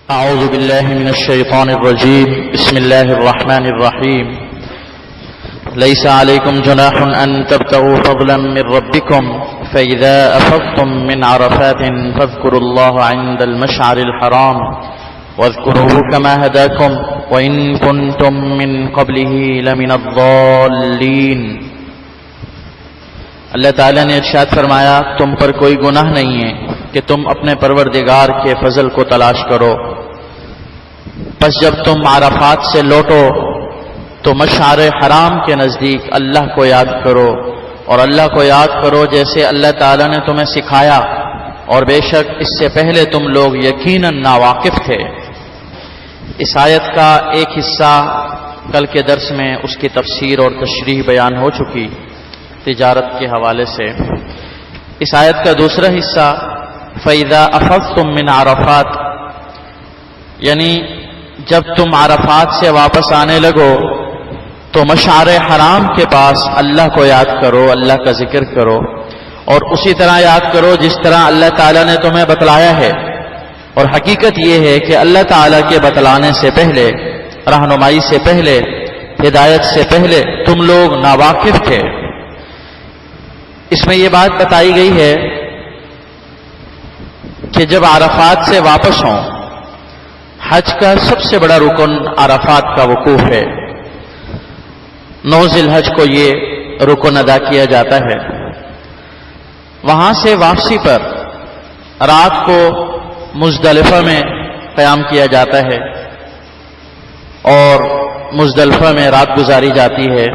أعوذ بالله من الشيطان الرجيم. بسم الله الرحمن الرحيم. ليس عليكم جناح أن تبتغوا فضلا من ربكم فإذا أفضتم من عرفات فاذكروا الله عند المشعر الحرام واذكروه كما هداكم وإن كنتم من قبله لمن الضالين. اللہ تعالیٰ نے ارشاد فرمایا تم پر کوئی گناہ نہیں ہے کہ تم اپنے پروردگار کے فضل کو تلاش کرو، پس جب تم عرفات سے لوٹو تو مشعر حرام کے نزدیک اللہ کو یاد کرو، اور اللہ کو یاد کرو جیسے اللہ تعالیٰ نے تمہیں سکھایا، اور بے شک اس سے پہلے تم لوگ یقیناً ناواقف تھے. اس آیت کا ایک حصہ کل کے درس میں اس کی تفسیر اور تشریح بیان ہو چکی تجارت کے حوالے سے. اس آیت کا دوسرا حصہ فَإِذَا أَفَضْتُم مِّنْ عَرَفَاتٍ، یعنی جب تم عرفات سے واپس آنے لگو تو مشعر حرام کے پاس اللہ کو یاد کرو، اللہ کا ذکر کرو، اور اسی طرح یاد کرو جس طرح اللہ تعالیٰ نے تمہیں بتلایا ہے. اور حقیقت یہ ہے کہ اللہ تعالیٰ کے بتلانے سے پہلے، رہنمائی سے پہلے، ہدایت سے پہلے تم لوگ ناواقف تھے. اس میں یہ بات بتائی گئی ہے کہ جب عرفات سے واپس ہوں، حج کا سب سے بڑا رکن عرفات کا وقوف ہے. 9 ذی الحج کو یہ رکن ادا کیا جاتا ہے. وہاں سے واپسی پر رات کو مزدلفہ میں قیام کیا جاتا ہے اور مزدلفہ میں رات گزاری جاتی ہے.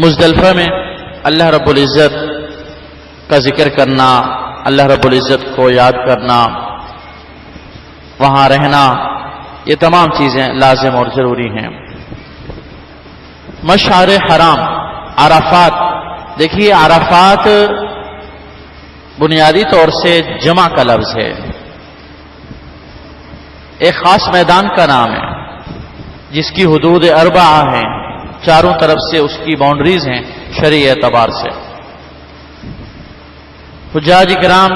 مزدلفہ میں اللہ رب العزت کا ذکر کرنا، اللہ رب العزت کو یاد کرنا، وہاں رہنا، یہ تمام چیزیں لازم اور ضروری ہیں. مشعر حرام، عرفات، دیکھیے عرفات بنیادی طور سے جمع کا لفظ ہے، ایک خاص میدان کا نام ہے جس کی حدود 4 ہیں، چاروں طرف سے اس کی باؤنڈریز ہیں شرعی اعتبار سے. حجاج کرام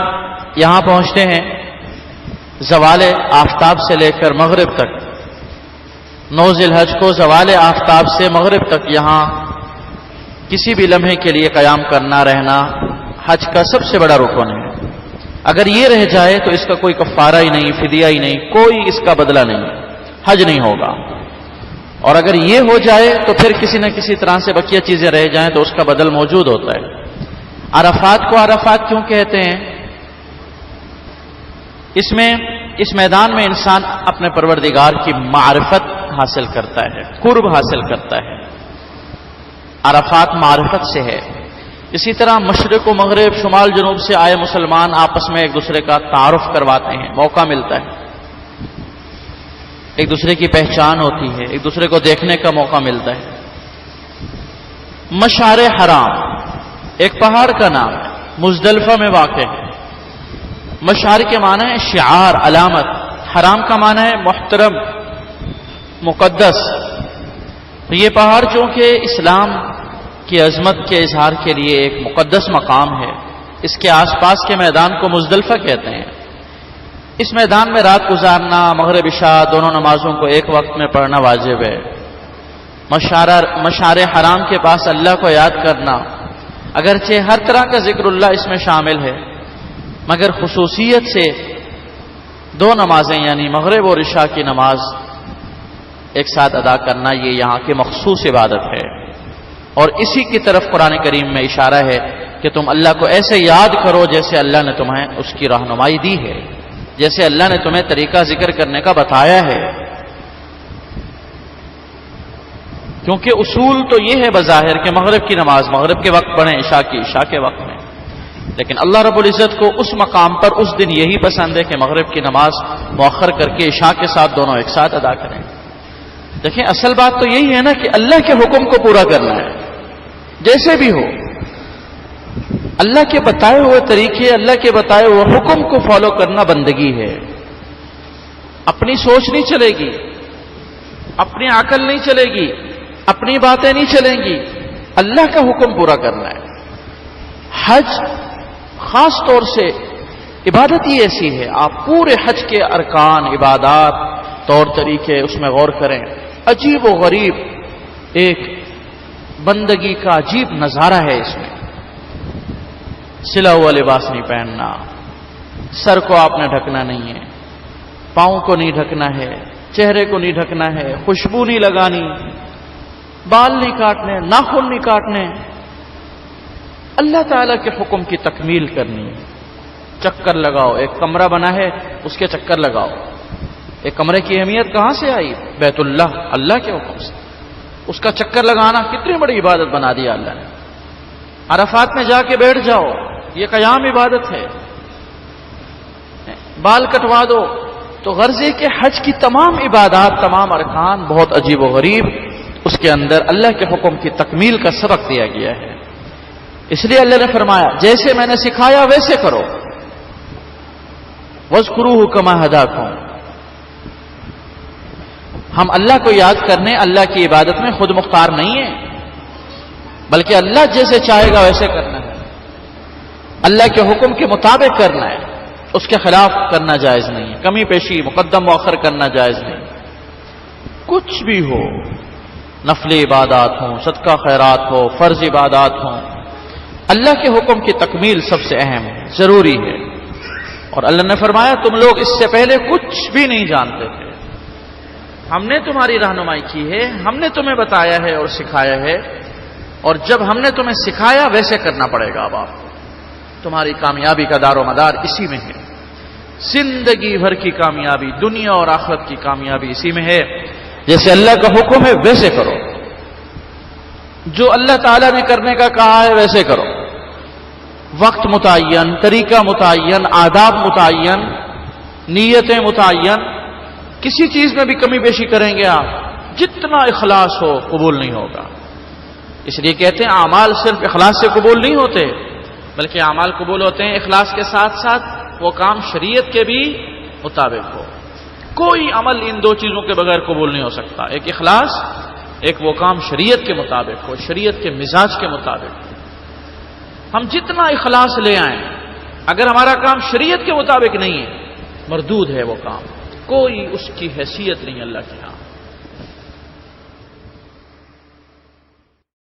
یہاں پہنچتے ہیں زوال آفتاب سے لے کر مغرب تک. 9 ذی الحج کو زوال آفتاب سے مغرب تک یہاں کسی بھی لمحے کے لیے قیام کرنا، رہنا حج کا سب سے بڑا رکن ہے. اگر یہ رہ جائے تو اس کا کوئی کفارہ ہی نہیں، فدیہ ہی نہیں، کوئی اس کا بدلہ نہیں، حج نہیں ہوگا. اور اگر یہ ہو جائے تو پھر کسی نہ کسی طرح سے بقیہ چیزیں رہ جائیں تو اس کا بدل موجود ہوتا ہے. عرفات کو عرفات کیوں کہتے ہیں؟ اس میدان میں انسان اپنے پروردگار کی معرفت حاصل کرتا ہے، قرب حاصل کرتا ہے. عرفات معرفت سے ہے. اسی طرح مشرق و مغرب، شمال جنوب سے آئے مسلمان آپس میں ایک دوسرے کا تعارف کرواتے ہیں، موقع ملتا ہے، ایک دوسرے کی پہچان ہوتی ہے، ایک دوسرے کو دیکھنے کا موقع ملتا ہے. مشعر حرام ایک پہاڑ کا نام ہے، مزدلفہ میں واقع ہے. مشعر کے معنی ہے شعار، علامت. حرام کا معنی ہے محترم، مقدس. تو یہ پہاڑ چونکہ اسلام کی عظمت کے اظہار کے لیے ایک مقدس مقام ہے، اس کے آس پاس کے میدان کو مزدلفہ کہتے ہیں. اس میدان میں رات گزارنا، مغرب عشاء دونوں نمازوں کو ایک وقت میں پڑھنا واجب ہے. مشعر حرام کے پاس اللہ کو یاد کرنا، اگرچہ ہر طرح کا ذکر اللہ اس میں شامل ہے، مگر خصوصیت سے 2 نمازیں یعنی مغرب اور عشاء کی نماز ایک ساتھ ادا کرنا یہ یہاں کی مخصوص عبادت ہے. اور اسی کی طرف قرآن کریم میں اشارہ ہے کہ تم اللہ کو ایسے یاد کرو جیسے اللہ نے تمہیں اس کی رہنمائی دی ہے، جیسے اللہ نے تمہیں طریقہ ذکر کرنے کا بتایا ہے. کیونکہ اصول تو یہ ہے بظاہر کہ مغرب کی نماز مغرب کے وقت پڑھیں، عشاء کی عشاء کے وقت میں، لیکن اللہ رب العزت کو اس مقام پر اس دن یہی پسند ہے کہ مغرب کی نماز مؤخر کر کے عشاء کے ساتھ دونوں ایک ساتھ ادا کریں. دیکھیں اصل بات تو یہی ہے نا کہ اللہ کے حکم کو پورا کرنا ہے جیسے بھی ہو. اللہ کے بتائے ہوئے طریقے، اللہ کے بتائے ہوئے حکم کو فالو کرنا بندگی ہے. اپنی سوچ نہیں چلے گی، اپنی عقل نہیں چلے گی، اپنی باتیں نہیں چلیں گی، اللہ کا حکم پورا کرنا ہے. حج خاص طور سے عبادت ہی ایسی ہے. آپ پورے حج کے ارکان، عبادات، طور طریقے اس میں غور کریں. عجیب و غریب ایک بندگی کا عجیب نظارہ ہے اس میں. سلا ہوا لباس نہیں پہننا، سر کو آپ نے ڈھکنا نہیں ہے، پاؤں کو نہیں ڈھکنا ہے، چہرے کو نہیں ڈھکنا ہے، خوشبو نہیں لگانی، بال نہیں کاٹنے، ناخن نہیں کاٹنے. اللہ تعالیٰ کے حکم کی تکمیل کرنی ہے. چکر لگاؤ. ایک کمرہ بنا ہے اس کے چکر لگاؤ. ایک کمرے کی اہمیت کہاں سے آئی؟ بیت اللہ، اللہ کے حکم سے. اس کا چکر لگانا کتنی بڑی عبادت بنا دیا اللہ نے. عرفات میں جا کے بیٹھ جاؤ، یہ قیام عبادت ہے. بال کٹوا دو. تو غرض ہے کہ حج کی تمام عبادات، تمام ارکان بہت عجیب و غریب، اس کے اندر اللہ کے حکم کی تکمیل کا سبق دیا گیا ہے. اس لیے اللہ نے فرمایا جیسے میں نے سکھایا ویسے کرو. وَاذْكُرُوهُ كَمَا هَدَاكُمْ. ہم اللہ کو یاد کرنے، اللہ کی عبادت میں خود مختار نہیں ہیں، بلکہ اللہ جیسے چاہے گا ویسے کرنا ہے. اللہ کے حکم کے مطابق کرنا ہے، اس کے خلاف کرنا جائز نہیں ہے. کمی پیشی، مقدم مؤخر کرنا جائز نہیں. کچھ بھی ہو، نفل عبادات ہوں، صدقہ خیرات ہو، فرض عبادات ہوں، اللہ کے حکم کی تکمیل سب سے اہم ہے، ضروری ہے. اور اللہ نے فرمایا تم لوگ اس سے پہلے کچھ بھی نہیں جانتے تھے، ہم نے تمہاری رہنمائی کی ہے، ہم نے تمہیں بتایا ہے اور سکھایا ہے. اور جب ہم نے تمہیں سکھایا ویسے کرنا پڑے گا. اب آپ تمہاری کامیابی کا دار و مدار اسی میں ہے. زندگی بھر کی کامیابی، دنیا اور آخرت کی کامیابی اسی میں ہے. جیسے اللہ کا حکم ہے ویسے کرو، جو اللہ تعالیٰ نے کرنے کا کہا ہے ویسے کرو. وقت متعین، طریقہ متعین، آداب متعین، نیتیں متعین. کسی چیز میں بھی کمی بیشی کریں گے آپ، جتنا اخلاص ہو قبول نہیں ہوگا. اس لیے کہتے ہیں اعمال صرف اخلاص سے قبول نہیں ہوتے، بلکہ اعمال قبول ہوتے ہیں اخلاص کے ساتھ ساتھ وہ کام شریعت کے بھی مطابق ہو. کوئی عمل ان دو چیزوں کے بغیر قبول نہیں ہو سکتا. ایک اخلاص، ایک وہ کام شریعت کے مطابق ہو، شریعت کے مزاج کے مطابق. ہم جتنا اخلاص لے آئیں، اگر ہمارا کام شریعت کے مطابق نہیں ہے، مردود ہے وہ کام، کوئی اس کی حیثیت نہیں اللہ کے ہاں.